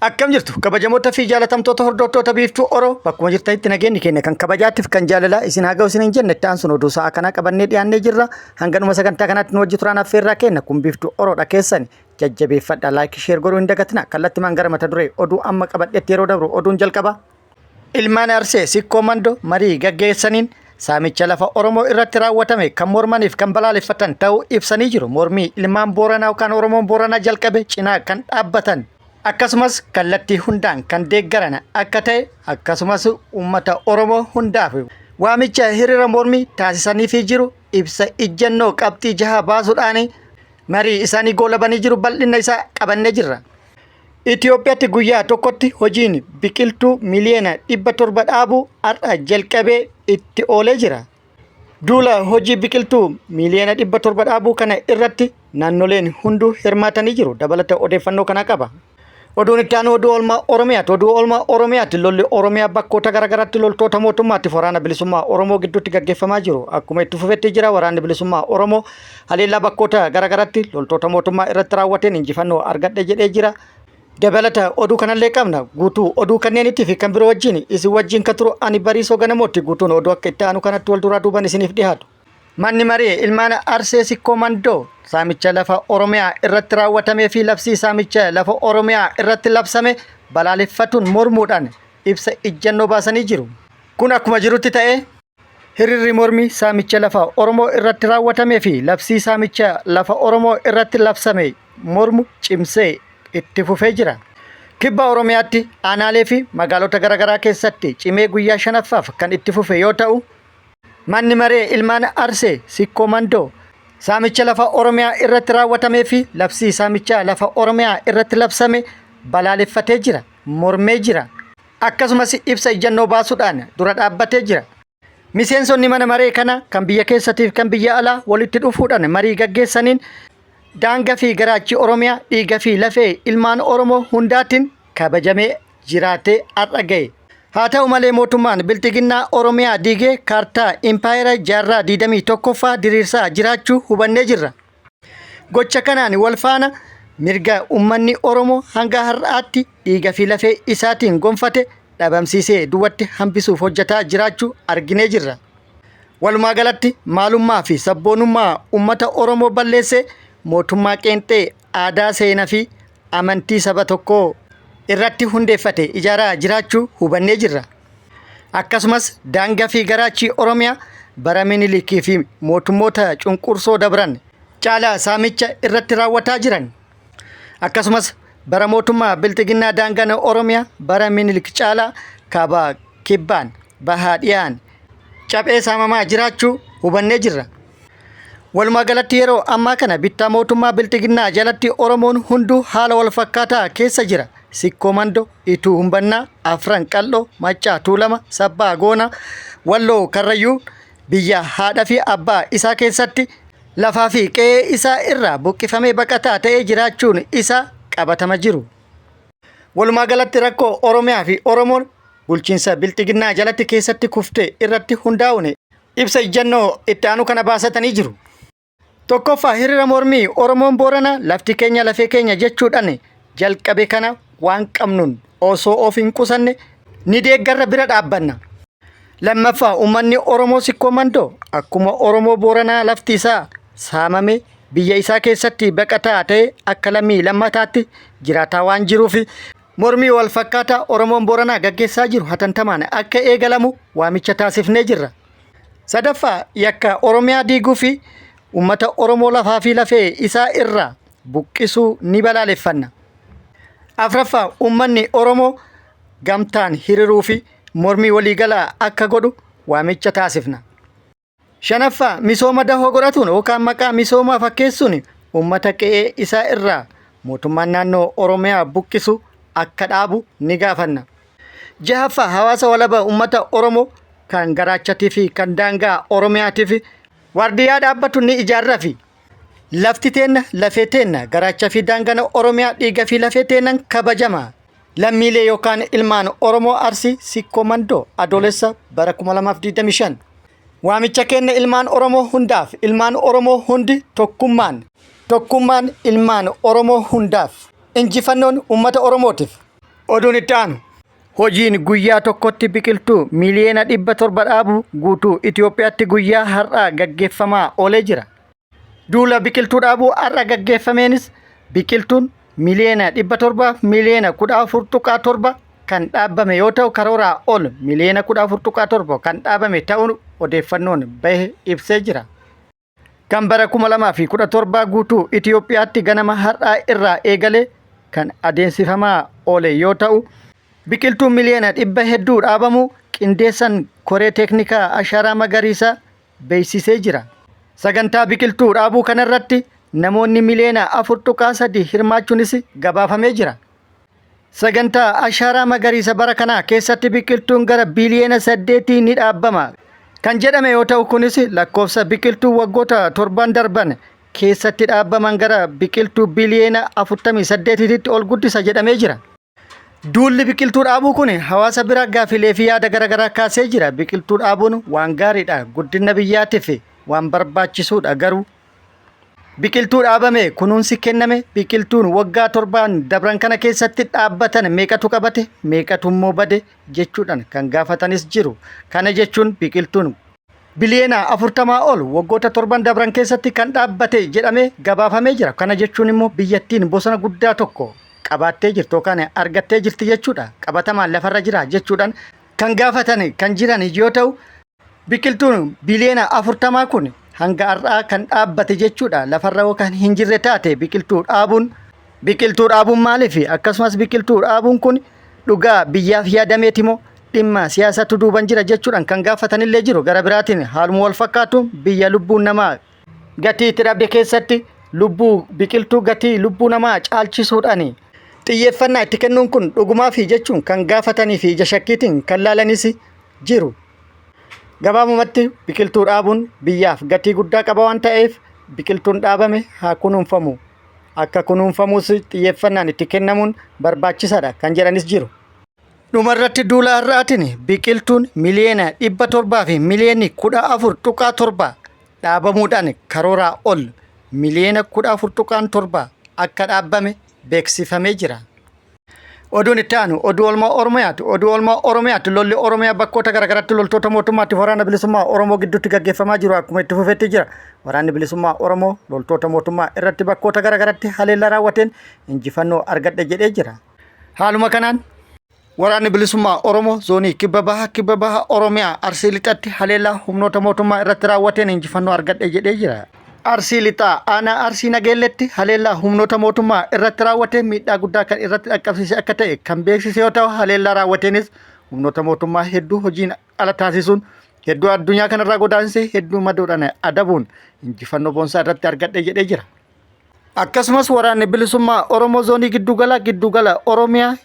Akkam jirtu kabajamoota fi jaalatamtoota hordoftoota biiftuu Oroo bakkuma jirtanitti nageenyi keenya kan kabajaatiif kan jaalalaa isin haa ga'u isin hin jenne ta'an sun oduu sa'a kanaa qabannee dhiyaannee jirra. Hanganuma sagantaa kanaatti nu wajji turaan affeerraa kenna kun biiftuu Oroodha keessani jajjabeeffadha laayik sheer godhuu hin dagatina kallattimaan gara mata duree oduu amma qabadhetti yeroo dabru oduun jalqaba. Ilmaan Arsee Sikkoo Mandoo marii gaggeessaniin saamicha lafa Oromoo irratti raawwatame kan mormaniif kan balaaleffatan ta'uu ibsanii jiru. Mormii ilmaan Booranaa yookaan Oromoon Booranaa jalqabe cinaa kan dhaabbatan. Akkasumas kallattii hundaan kan deeggaran akka ta'e akkasumas uummata Oromoo hundaaf waamicha hiriira mormii taasisanii jiru ibsa ijjannoo qabxii jaha baasuudhaan marii isaanii goolabanii jiru bal'ina isaa qabannee jirra. Itoophiyaatti guyyaa tokkotti hojiin biqiltuu miliyoona 700 dhaabuu har'a jalqabee itti oolee jira. Duula hojii biqiltuu miliyoona 700 dhaabuu kana irratti naannoleen hunduu hirmaatanii jiru. Dabalata odeeffannoo kana qaba. Oduun itti aanu oduu oolmaa Oromiyaati. Oduu oolmaa Oromiyaatti lolli Oromiyaa bakkoota garaagaraatti loltoota mootummaatti waraana bilisummaa Oromoo gidduutti gaggeeffamaa jiru. Akkuma itti fufetti jira waraanni bilisummaa Oromoo haleellaa bakkoota garaagaraatti loltoota mootummaa irratti raawwateen injifannoo argadhe jedhee jira. Dabalata oduu kanallee qabna. Guutuu oduu kanneenitti fi kan biroo wajjin isin wajjin kan turu ani Bariisoo Ganamooti. Guutuun oduu akka itti aanu kanatti wal duraa duuban isiniif dhiyaatu. Manni marii ilmaan Arsee Sikkoo Mandoo saamicha lafa Oromiyaa irratti raawwatamee fi labsii saamicha lafa Oromiyaa irratti labsame balaaleffatuun mormuudhaan ibsa ijjannoo baasanii jiru. Kun akkuma jirutti ta'ee hiriirri mormii saamicha lafa Oromoo irratti raawwatamee fi labsii saamicha lafa Oromoo irratti labsame mormu cimsee itti fufee jira. Kibba Oromiyaatti aanaalee fi magaalota garaagaraa keessatti cimee guyyaa 5ffaaf kan itti fufe yoo ta'u, manni maree ilmaan Arsee Sikkoo Mandoo saamicha lafa Oromiyaa irratti raawwatamee fi labsii saamicha lafa Oromiyaa irratti labsame balaaleffatee jira, mormee jira. Akkasumas ibsa ijjannoo baasuudhaan dura dhaabbatee jira. Miseensonni mana maree kana kan biyya keessatiif kan biyya alaa walitti dhufuudhaan marii gaggeessaniin daangaa fi garaachi Oromiyaa dhiiga fi lafee ilmaan Oromoo hundaatiin kabajamee jiraatee har'a ga'e. Haa ta'u malee mootummaan biltiginnaa Oromiyaa diigee kaartaa impaayera jaarraa 21ffaa diriirsaa jiraachuu hubannee jirra. Gocha kanaan wal faana mirga uummanni Oromoo hanga har'aatti dhiiga fi lafee isaatiin gonfate dhabamsiisee duwwatti hambisuuf hojjetaa jiraachuu arginee jirra. Walumaa galatti maalummaa fi sabboonummaa uummata Oromoo balleessee mootummaa qeenxee aadaa seenaa fi amantii saba tokkoo irratti hundeeffate ijaaraa jiraachuu hubannee jirra. Akkasumas daangaa fi garaachi Oromiyaa bara Minilikii fi mootummoota cunqursoo dabran caalaa saamicha irratti raawwataa jiran. Akkasumas bara mootummaa biltiginnaa daangaa Oromiyaa bara Minilik caalaa kaabaa kibbaan bahaa dhiyaan caphee saamamaa jiraachuu hubannee jirra. Walumaa galatti yeroo ammaa kana bittaa mootummaa biltiginnaa jalatti Oromoon hunduu haala wal fakkaataa keessa jira. Sikkoo Mandoo, Ituu Humbannaa, Afran Qal'oo, Maccaa Tuulamaa, Sabbaa Goonaa, Walloo Karrayyuu biyya haadha fi abbaa isaa keessatti lafaa fi qe'ee isaa irraa buqqifamee baqataa ta'ee jiraachuun isaa qabatama jiru. Walumaa galatti rakkoo Oromiyaa fi Oromoon bulchiinsa biltiginnaa jalatti keessatti kufte irratti hundaa'uun ibsa ijjannoo itti aanu kana baasatanii jiru. Tokkoffaa hiriira mormii Oromoon Booranaa lafti keenya lafee keenya jechuudhaan jalqabe kana waan qabnuun osoo of hin qusanne ni deeggarra bira dhaabbanna. Lammaffaa uummanni Oromoo Sikkoo Mandoo akkuma Oromoo Booranaa lafti isaa saamame biyya isaa keessatti baqataa ta'e akka lammii lammataatti jiraataa waan jiruuf mormii wal fakkaataa Oromoon Booranaa gaggeessaa jiru hatantamaan akka eegalamu waamicha taasifnee jirra. Sadaffaa yakka Oromiyaa diiguu fi uummata Oromoo lafaa fi lafee isaa irraa buqqisuu ni balaaleffanna. Afraffaa uummanni Oromoo gamtaan hiriiruu fi mormii waliigalaa akka godhu waamicha taasifna. Shanaffaa misooma dahoo godhatuun yookaan maqaa misoomaa fakkeessuun uummata qe'ee isaa irraa mootummaan naannoo Oromiyaa buqqisu akka dhaabu ni gaafanna. Jahaffaa hawaasa walaba uummata Oromoo kan garaachatii fi kan daangaa Oromiyaatiif waardiyyaa dhaabbatu ni ijaarra fi lafti teenna lafee teenna garaacha fi daangaa Oromiyaa dhiiga fi lafee teennan kabajama. Lammiilee yookaan ilmaan Oromoo Arsii Sikkoo Mandoo adoolessa bara 2025 waamicha kenna ilmaan Oromoo hundaaf ilmaan Oromoo hundi tokkummaan ilmaan Oromoo hundaaf injifannoon uummata Oromootiif Oduun itti aanu. Hojiin guyyaa tokkotti biqiltuu miliyoona 700 dhaabu guutuu Itoophiyaatti guyyaa har'aa gaggeeffamaa oolee jira. Duula biqiltuu dhaabuu har'a gaggeeffameenis biqiltuun miliyoona 700 miliyoona 14.7 kan dhaabame yoo ta'u karooraa ol miliyoona 14.7 kan dhaabame ta'uun odeeffannoon bahe ibsee jira. Kan bara 2017 guutuu Itoophiyaatti ganama har'aa irraa eegalee kan adeemsifamaa oole yoo ta'u biqiltuun miliyoona 100 dhaabamu qindeessan koree teeknikaa ashaaraa magariisaa beeksisee jira. Sagantaa biqiltuu dhaabuu kanarratti namoonni miliyoona 4.3 hirmaachuunis gabaafamee jira. Sagantaa ashaaraa magariisa bara kanaa keessatti biqiltuun gara biliyoona 8 ni dhaabama kan jedhame yoo ta'u kunis lakkoofsa biqiltuu waggoota 7 darban keessatti dhaabaman gara biqiltuu biliyoona 48tti ol guddisa jedhamee jira. Duulli biqiltuu dhaabuu kun hawaasa bira gaafilee fi yaada garaagaraa kaasee jira. Biqiltuu dhaabuun waan gaariidha, guddina biyyaatiif waan barbaachisuudha. Garuu biqiltuu dhaabame kunuunsi kenname biqiltuun waggaa 7 dabran kana keessatti dhaabbatan meeqatu qabate meeqatu immoo bade jechuudhaan kan gaafatanis jiru. Kana jechuun biqiltuun biliyoona 40 ol waggoota 7 dabran keessatti kan dhaabbate jedhamee gabaafamee jira. Kana jechuun immoo biyyattiin bosona guddaa tokko qabattee jirtu yookaan argattee jirti jechuudha. Qabatamaan lafarra jira jechuudhaan kan gaafatan kan jiran yoo ta'u biqiltuun biliyoona 40 kun hanga har'aa kan dhaabbate jechuudha. Lafarra yookaan hin jirre taate biqiltuu dhaabuun maaliif akkasumas biqiltuu dhaabuun kun dhugaa biyyaaf yaadameeti moo dhimma siyaasatu duuban jira jechuudhaan kan gaafatanillee jiru. Gara biraatiin haaluma wal fakkaatu biyya lubbuun namaa gatii itti dhabde keessatti biqiltuu gatii lubbuu namaa caalchisuudhaan xiyyeeffannaa itti kennuun kun dhugumaa fi jechuun kan gaafatanii fi ija shakkiitiin kan laalanis jiru. Gabaabumatti biqiltuu dhaabuun biyyaaf gatii guddaa qaba waan ta'eef biqiltuun dhaabame haa kunuunfamu. Akka kunuunfamuus xiyyeeffannaan itti kennamuun barbaachisaadha kan jedhanis jiru. Dhumarratti duula har'aatiin biqiltuun miliyoona 700 fi miliyoonni 14.7 dhaabamuudhaan karooraa ol miliyoona 14.7 akka dhaabame beeksifamee jira. Oduun itti aanu oduu oolmaa Oromiyaati. Oduu oolmaa Oromiyaati lolli Oromiyaa bakkoota garaagaraatti loltoota mootummaatti waraana bilisummaa Oromoo gidduutti gaggeeffamaa jiru akkuma itti fufeetti jira. Waraanni bilisummaa Oromoo loltoota mootummaa irratti bakkoota garaagaraatti haleellaa raawwateen injifannoo argadhe jedhee jira. Haaluma kanaan waraanni bilisummaa Oromoo zoonii kibba baha Oromiyaa Arsii Lixaatti haleellaa humnoota mootummaa irratti raawwateen injifannoo argadhe jedhee jira. Arsii Lixaa aanaa Arsii Nageelletti haleellaa humnoota mootummaa irratti raawwatee miidhaa guddaa kan irratti dhaqqabsiise akka ta'e kan beeksise yoo ta'u haleellaa raawwateenis humnoota mootummaa hedduu hojiin ala taasisuun hedduu addunyaa kanarraa godaansee hedduu madoodhaan adabuun injifannoo boonsaa irratti argadhe jedhee jira. Akkasumas waraanni bilisummaa Oromoo zoonii giddugala Oromiyaa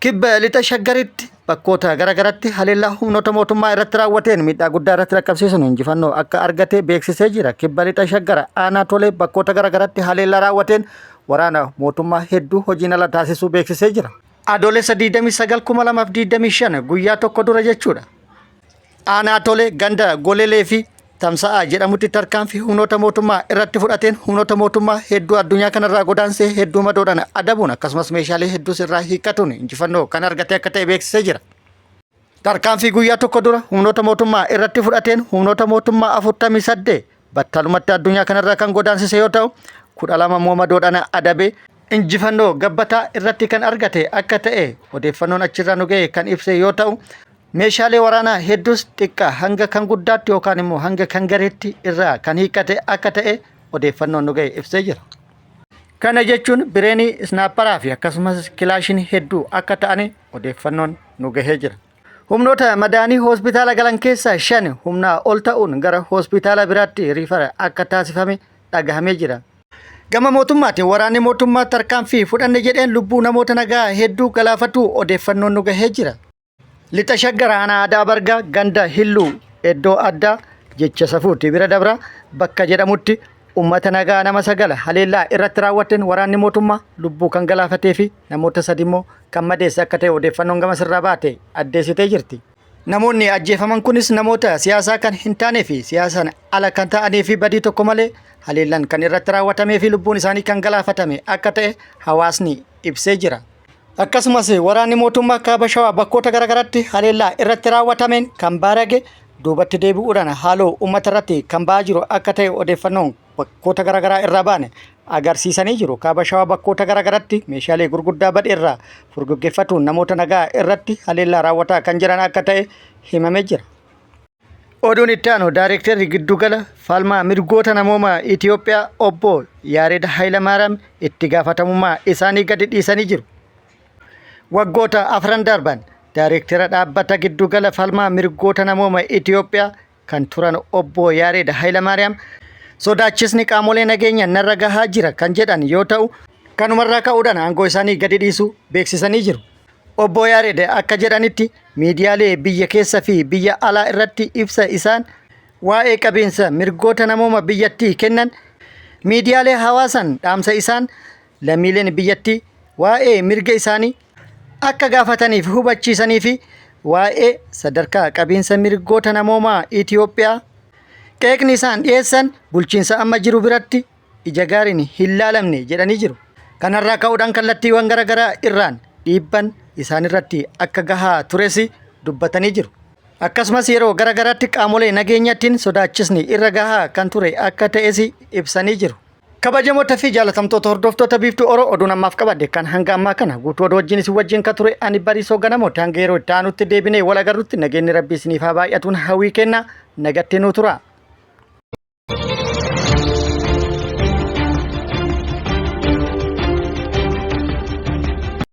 kibba lixa shaggaritti bakkoota garaagaratti haleellaa humnoota mootummaa irratti raawwateen miidhaa guddaa irratti dhaqqabsiisuun injifannoo akka argate beeksisee jira. Kibba lixa shaggara aanaa Tolee bakkoota garaagaratti haleellaa raawwateen waraana mootummaa hedduu hojiin ala taasisuu beeksisee jira. Adoolessa 29 2025 guyyaa tokko dura jechuudha. Aanaa Tolee ganda Golelee fi Tamsa'aa jedhamutti tarkaanfii humnoota mootummaa irratti fudhateen humnoota mootummaa hedduu addunyaa kanarraa godaansee hedduu madoodhaan adabuun akkasumas meeshaalee hedduus irraa hiikkatuun injifannoo kan argate akka ta'e beeksisee jira. Tarkaanfii guyyaa tokko dura humnoota mootummaa irratti fudhateen humnoota mootummaa 48 battalumatti addunyaa kanarraa kan godaansise yoo ta'u 12 immoo madoodhaan adabee injifannoo gabbataa irratti kan argate akka ta'e odeeffannoon achirraa nu ga'e kan ibse yoo ta'u meeshaalee waraanaa hedduus xiqqaa hanga kan guddaatti yookaan immoo hanga kan gareetti irraa kan hiikkate akka ta'e odeeffannoon nu ga'e ibsee jira. Kana jechuun bireenii isnaapparaa fi akkasumas kilaashin hedduu akka ta'an odeeffannoon nu gahee jira. Humnoota madaanii hospitaala galan keessaa 5 humnaa ol ta'uun gara hospitaala biraatti riifara akka taasifame dhagahamee jira. Gama mootummaatiin waraanni mootummaa tarkaanfii fudhanne jedheen lubbuu namoota nagaa hedduu galaafatu odeeffannoon nu gahee jira. Lixa shaggar aanaa aadaa bargaa ganda hilluu iddoo addaa jecha safuutti bira dabra bakka jedhamutti ummata nagaa nama 9 haleellaa irratti raawwateen waraanni mootummaa lubbuu kan galaafatee fi namoota 3 immoo kan madeesse akka ta'e odeeffannoon gama sirraa baate addeessitee jirti. Namoonni ajjeefaman kunis namoota siyaasaa kan hin taanee fi siyaasaan ala kan ta'anii fi badii tokko malee haleellaan kan irratti raawwatamee fi lubbuun isaanii kan galaafatame akka ta'e hawaasni ibsee jira. Akkasumas waraanni mootummaa kaaba shawaa bakkoota garaagaraatti haleellaa irratti raawwatameen kan baarage duubatti deebi'uudhaan haaloo uummata irratti kan ba'aa jiru akka ta'e odeeffannoon bakkoota garaagaraa irraa baane agarsiisanii jiru. Kaaba shawaa bakkoota garaagaraatti meeshaalee gurguddaa badhe irraa furguggeeffatuun namoota nagaa irratti haleellaa raawwataa kan jiran akka ta'e himamee jira. Oduun itti aanu Daayirektarri giddugala falmaa mirgoota namoomaa Itoophiyaa obbo Yaared Hayilamaariyaam itti gaafatamummaa isaanii gadi dhiisanii jiru. Waggoota afran darban Daayirektara dhaabbata giddugala falmaa mirgoota namoomaa Itoophiyaa kan turan obbo Yaared Hayilamaariyaam sodaachisni qaamolee nageenya narra gahaa jira kan jedhan yoo ta'u, kanumarraa ka'uudhaan aangoo isaanii gadi dhiisuu beeksisanii jiru. Obbo Yaared akka jedhanitti miidiyaalee biyya keessa fi biyya alaa irratti ibsa isaan waa'ee qabiinsa mirgoota namooma biyyattii kennan, miidiyaalee hawaasan dhaamsa isaan lammiileen biyyattii waa'ee mirga isaanii akka gaafataniif hubachiisanii fi waa'ee sadarkaa qabiinsa mirgoota namoomaa Itoophiyaa qeeqni isaan dhiyeessan bulchiinsa amma jiru biratti ija gaariin hin laalamne jedhanii jiru. Kanarraa ka'uudhaan kallattiiwwan garaagaraa irraan dhiibban isaan irratti akka gahaa tures dubbatanii jiru. Akkasumas yeroo garaagaraatti qaamolee nageenyaatiin sodaachisni irra gahaa kan ture akka ta'es ibsanii jiru. Kabajamoota fi jaalatamtoota hordoftoota biiftuu Oroo oduun ammaaf qabadde kan hanga ammaa kana guutuu oduu wajjin isin wajjin kan ture ani Bariisoo Ganamooti. Hanga yeroo itti aanutti deebinee wal agarrutti nageenyi Rabbii isiniif haa baay'atuun hawwii kenna nagaatti nu tura.